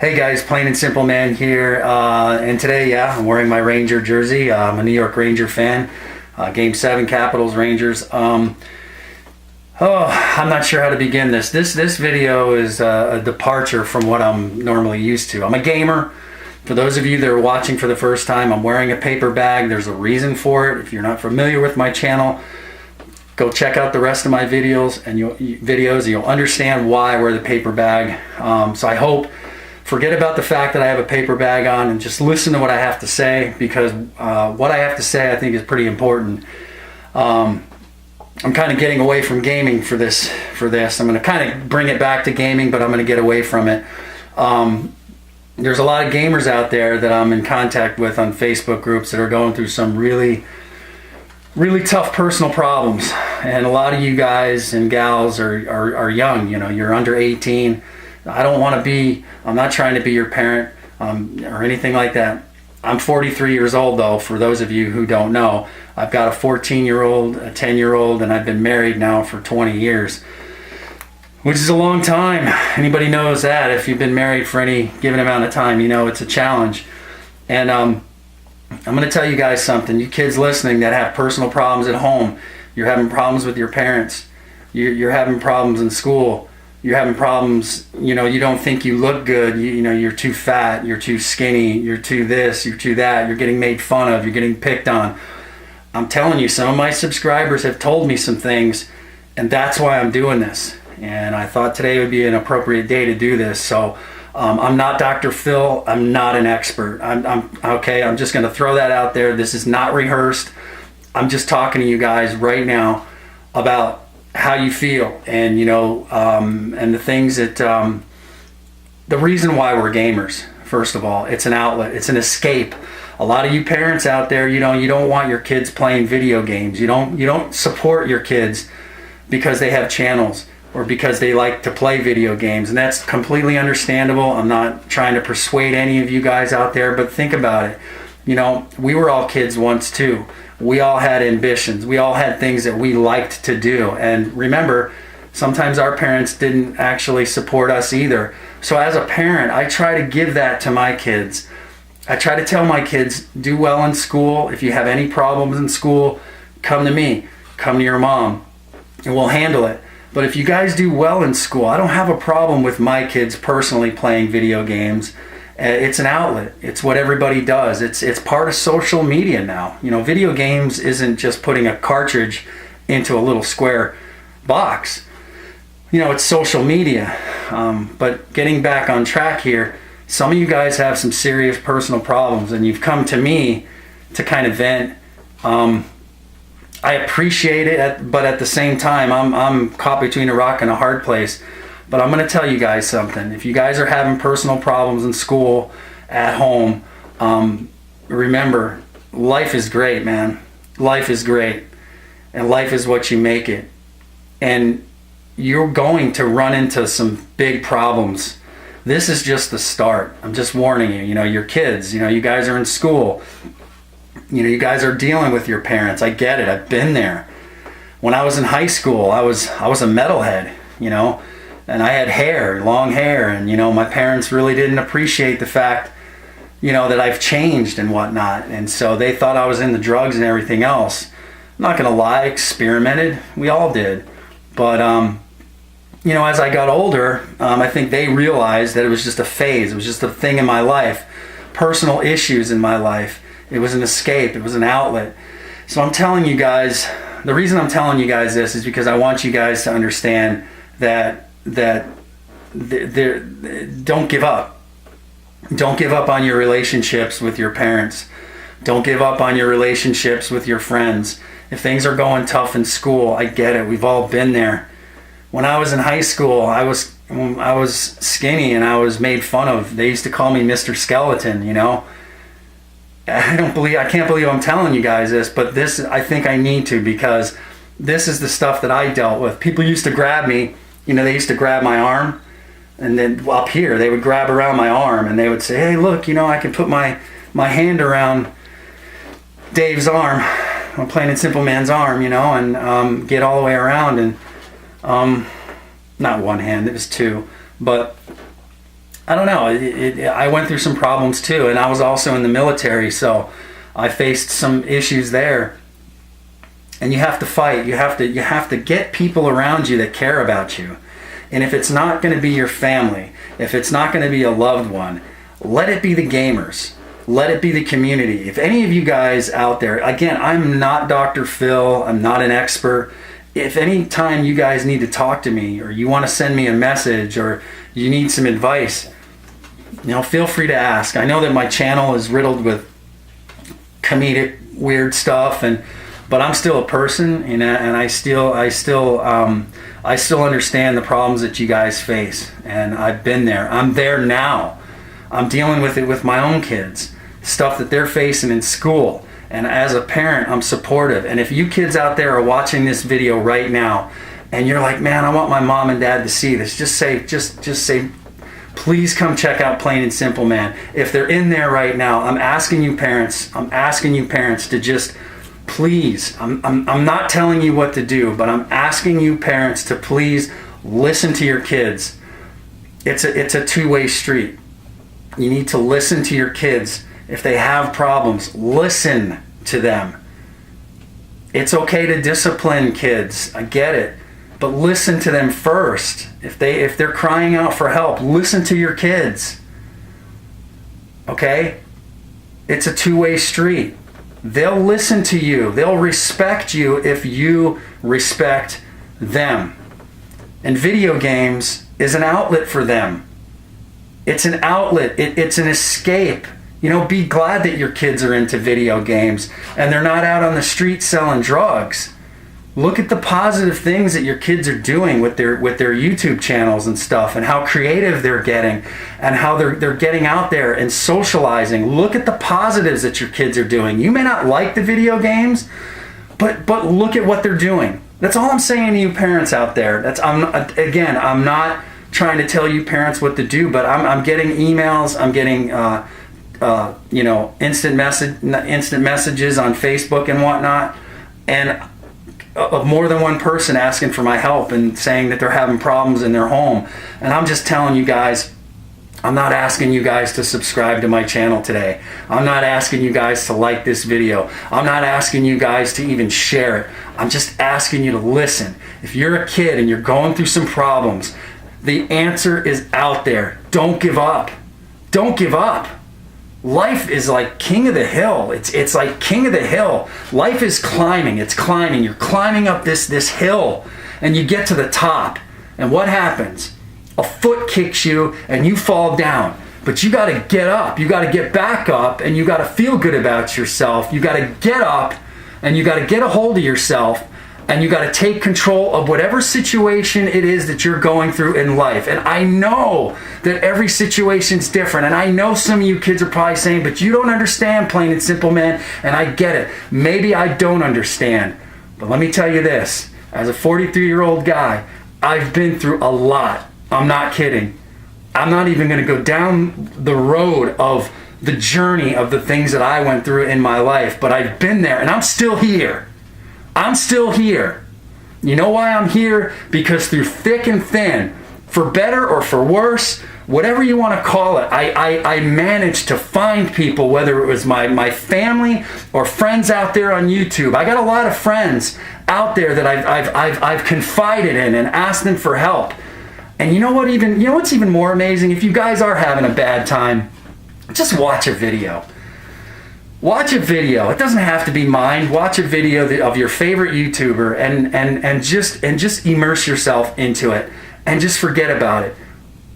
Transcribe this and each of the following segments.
Hey guys, Plain and Simple Man here, and today, I'm wearing my Ranger jersey. I'm a New York Ranger fan. Game 7, Capitals, Rangers. I'm not sure how to begin this. This video is a departure from what I'm normally used to. I'm a gamer. For those of you that are watching for the first time, I'm wearing a paper bag. There's a reason for it. If you're not familiar with my channel, go check out the rest of my videos, and you'll understand why I wear the paper bag. So I hope. Forget about the fact that I have a paper bag on and just listen to what I have to say, because what I have to say I think is pretty important. I'm kind of getting away from gaming for this. I'm going to kind of bring it back to gaming, but I'm going to get away from it. There's a lot of gamers out there that I'm in contact with on Facebook groups that are going through some really tough personal problems. And a lot of you guys and gals are young. You know, you're under 18. I'm not trying to be your parent or anything like that. I'm 43 years old though, for those of you who don't know. I've got a 14-year-old, a 10-year-old, and I've been married now for 20 years, which is a long time. Anybody knows that. If you've been married for any given amount of time, you know it's a challenge. And I'm going to tell you guys something. You kids listening that have personal problems at home, you're having problems with your parents, you're having problems in school, you're having problems, you don't think you look good, you're too fat, you're too skinny, you're too this, you're too that, you're getting made fun of, you're getting picked on. I'm telling you, some of my subscribers have told me some things, and that's why I'm doing this. And I thought today would be an appropriate day to do this. So I'm not Dr. Phil, I'm not an expert. I'm okay, I'm just gonna throw that out there. This is not rehearsed. I'm just talking to you guys right now about how you feel, and and the things that the reason why we're gamers. First of all, it's an outlet, it's an escape. A lot of you parents out there, you don't want your kids playing video games. You don't support your kids because they have channels or because they like to play video games, and that's completely understandable. I'm not trying to persuade any of you guys out there, but think about it. We were all kids once too. We all had ambitions. We all had things that we liked to do. And remember, sometimes our parents didn't actually support us either. So as a parent, I try to give that to my kids. I try to tell my kids, do well in school. If you have any problems in school, come to me, come to your mom, and we'll handle it. But if you guys do well in school, I don't have a problem with my kids personally playing video games. It's an outlet. It's what everybody does. It's part of social media now. Video games isn't just putting a cartridge into a little square box. It's social media. But getting back on track here, some of you guys have some serious personal problems, and you've come to me to kind of vent. I appreciate it, but at the same time, I'm caught between a rock and a hard place. But I'm going to tell you guys something. If you guys are having personal problems in school, at home, remember, life is great, man. Life is great. And life is what you make it. And you're going to run into some big problems. This is just the start. I'm just warning you. Your kids, you guys are in school. You guys are dealing with your parents. I get it. I've been there. When I was in high school, I was a metalhead, and I had hair, long hair, and my parents really didn't appreciate the fact, that I've changed and whatnot, and so they thought I was into drugs and everything else. I'm not gonna lie, experimented. We all did, but as I got older, I think they realized that it was just a phase. It was just a thing in my life, personal issues in my life. It was an escape. It was an outlet. So I'm telling you guys. The reason I'm telling you guys this is because I want you guys to understand that don't give up. Don't give up on your relationships with your parents. Don't give up on your relationships with your friends. If things are going tough in school, I get it. We've all been there. When I was in high school, I was skinny and I was made fun of. They used to call me Mr. Skeleton, I can't believe I'm telling you guys this, but this, I think I need to, because this is the stuff that I dealt with. People used to grab me. They used to grab my arm, and then up here, they would grab around my arm, and they would say, hey, look, I can put my hand around Dave's arm, Plain and Simple Man's arm, and get all the way around, and not one hand, it was two, but I don't know. I went through some problems too, and I was also in the military, so I faced some issues there. And you have to fight. You have to get people around you that care about you. And if it's not going to be your family, if it's not going to be a loved one, let it be the gamers. Let it be the community. If any of you guys out there, again, I'm not Dr. Phil, I'm not an expert. If any time you guys need to talk to me, or you want to send me a message, or you need some advice, feel free to ask. I know that my channel is riddled with comedic weird stuff, but I'm still a person, and I still understand the problems that you guys face, and I've been there. I'm there now. I'm dealing with it with my own kids, stuff that they're facing in school. And as a parent, I'm supportive. And if you kids out there are watching this video right now, and you're like, man, I want my mom and dad to see this, just say, please come check out Plain and Simple Man. If they're in there right now, I'm asking you parents to just, please, I'm not telling you what to do, but I'm asking you parents to please listen to your kids. It's a two-way street. You need to listen to your kids. If they have problems, listen to them. It's okay to discipline kids. I get it. But listen to them first. If they're crying out for help, listen to your kids. Okay? It's a two-way street. They'll listen to you. They'll respect you if you respect them. And video games is an outlet for them. It's an outlet. It's an escape. Be glad that your kids are into video games and they're not out on the street selling drugs. Look at the positive things that your kids are doing with their YouTube channels and stuff, and how creative they're getting, and how they're getting out there and socializing. Look at the positives that your kids are doing. You may not like the video games, but look at what they're doing. That's all I'm saying to you parents out there. I'm not trying to tell you parents what to do, but I'm getting emails. I'm getting instant messages on Facebook and whatnot, and of more than one person asking for my help and saying that they're having problems in their home. And I'm just telling you guys, I'm not asking you guys to subscribe to my channel today. I'm not asking you guys to like this video. I'm not asking you guys to even share it. I'm just asking you to listen. If you're a kid and you're going through some problems, the answer is out there. Don't give up. Don't give up. Life is like king of the hill. It's like king of the hill. Life is climbing. It's climbing. You're climbing up this hill, and you get to the top. And what happens? A foot kicks you and you fall down. But you got to get up. You got to get back up, and you got to feel good about yourself. You got to get up, and you got to get a hold of yourself, and you got to take control of whatever situation it is that you're going through in life. And I know that every situation's different. And I know some of you kids are probably saying, but you don't understand, Plain and Simple Man. And I get it. Maybe I don't understand. But let me tell you this. As a 43-year-old guy, I've been through a lot. I'm not kidding. I'm not even going to go down the road of the journey of the things that I went through in my life. But I've been there, and I'm still here. I'm still here. You know why I'm here? Because through thick and thin, for better or for worse, whatever you want to call it, I managed to find people, whether it was my family or friends out there on YouTube. I got a lot of friends out there that I've confided in and asked them for help. And you know what's even more amazing? If you guys are having a bad time, just watch a video. Watch a video. It doesn't have to be mine. Watch a video of your favorite YouTuber and just immerse yourself into it, and just forget about it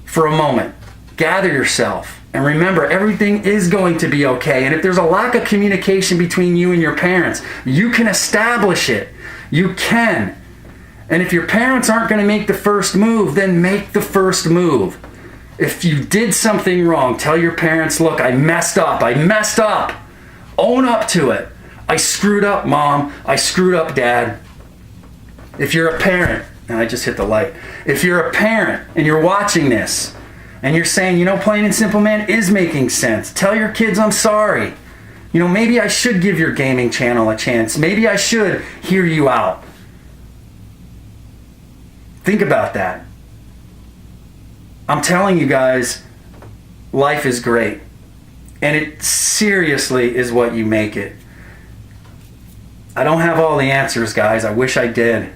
for a moment. Gather yourself and remember, everything is going to be okay. And if there's a lack of communication between you and your parents, you can establish it. You can. And if your parents aren't going to make the first move, then make the first move. If you did something wrong, tell your parents, look, I messed up. Own up to it. I screwed up, Mom. I screwed up, Dad. If you're a parent, and I just hit the light. If you're a parent and you're watching this and you're saying, Plain and Simple Man is making sense, tell your kids I'm sorry. Maybe I should give your gaming channel a chance. Maybe I should hear you out. Think about that. I'm telling you guys, life is great. And it seriously is what you make it. I don't have all the answers, guys. I wish I did.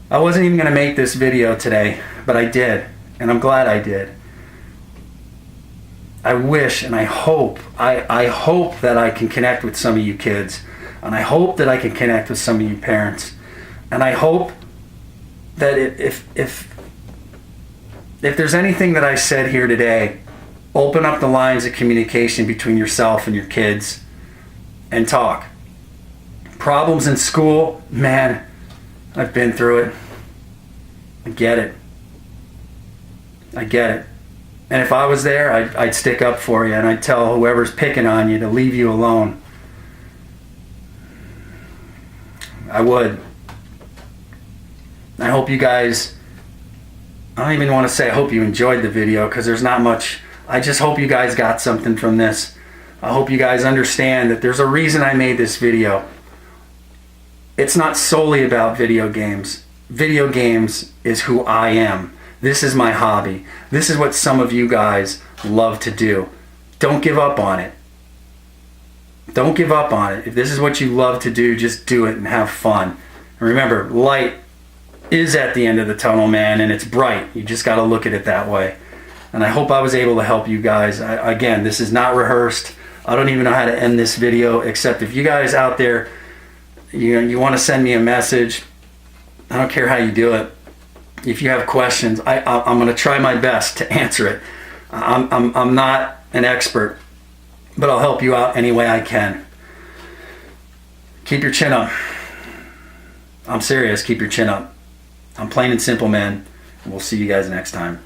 I wasn't even going to make this video today, but I did. And I'm glad I did. I wish and I hope, I hope that I can connect with some of you kids. And I hope that I can connect with some of you parents. And I hope that if there's anything that I said here today, open up the lines of communication between yourself and your kids and talk. Problems in school, man, I've been through it. I get it. I get it. And if I was there, I'd stick up for you and I'd tell whoever's picking on you to leave you alone. I would. I hope you guys, I don't even want to say I hope you enjoyed the video because there's not much. I just hope you guys got something from this. I hope you guys understand that there's a reason I made this video. It's not solely about video games. Video games is who I am. This is my hobby. This is what some of you guys love to do. Don't give up on it. Don't give up on it. If this is what you love to do, just do it and have fun. And remember, light is at the end of the tunnel, man, and it's bright. You just got to look at it that way. And I hope I was able to help you guys. Again, this is not rehearsed. I don't even know how to end this video, except if you guys out there, you want to send me a message. I don't care how you do it. If you have questions, I'm going to try my best to answer it. I'm not an expert, but I'll help you out any way I can. Keep your chin up. I'm serious. Keep your chin up. I'm plain and simple, man. We'll see you guys next time.